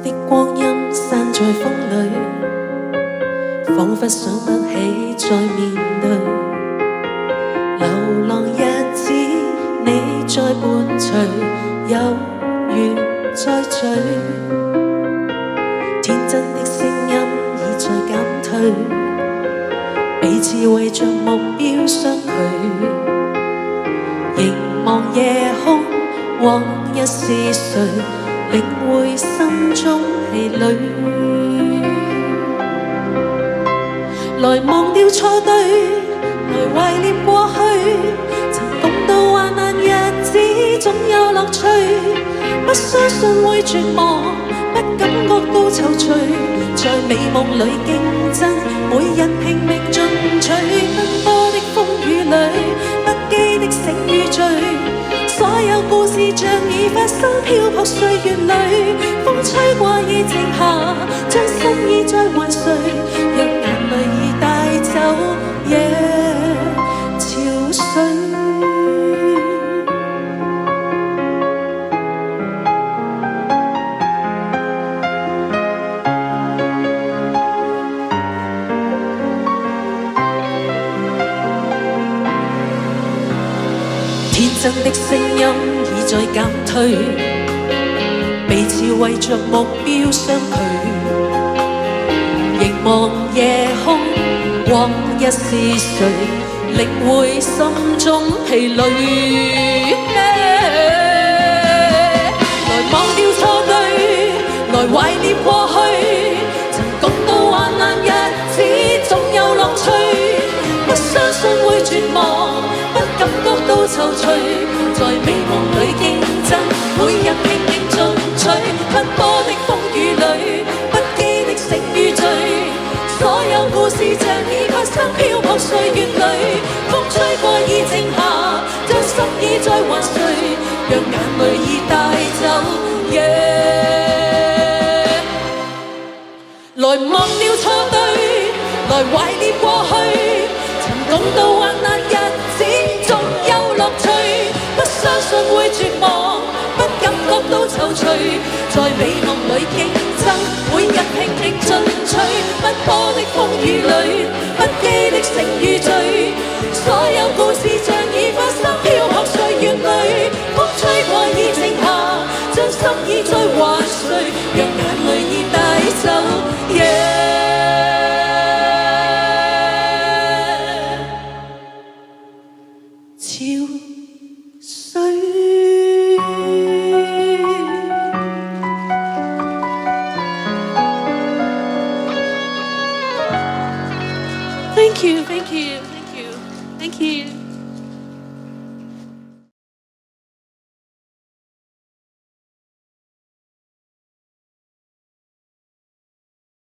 的光陰散在風裏，彷彿想不起再面對。流浪日子你在伴隨，有緣再聚。天真的聲音已在減退，彼此為着目標相距。凝望夜空，往日是誰領會心中疲累？來忘掉錯對，來懷念過去。曾共度患難日子，總有樂趣。不相信會絕望，不感覺到躊躇。在美夢裏競爭，每日拼命進取。奔波的風雨裏，不羈的醒與醉。所有故事像已發生，漂泊歲月裏，風吹過已靜下，將心意再還誰？若眼淚已帶走夜潮水。天真的聲音已在減退，彼此為着目標相距。凝望夜空，往日是誰領會心中疲累？來忘掉錯對，來懷念過去。曾共度患難日子，總有樂趣。不相信會絕望，不感覺到躊躇。在美夢裏競爭，每日拼命進取。奔波的風雨裏，不羈的醒與醉。所有故事像已發生，漂泊歲月裏，風吹過已靜下，將心意再還誰？讓眼淚已帶走夜。來忘掉錯對，來懷念過去。曾共度患難日子，總有樂趣。不相信會絕望，不感覺到躊躇。在美夢裏競爭，每日拼命進取。奔波的風雨裏，不羈的醒與醉。所有故事像已發生，漂泊歲月裏，風吹過已靜下，將心意再還誰？讓眼淚已帶走夜。Thank you, thank you, thank you, thank you.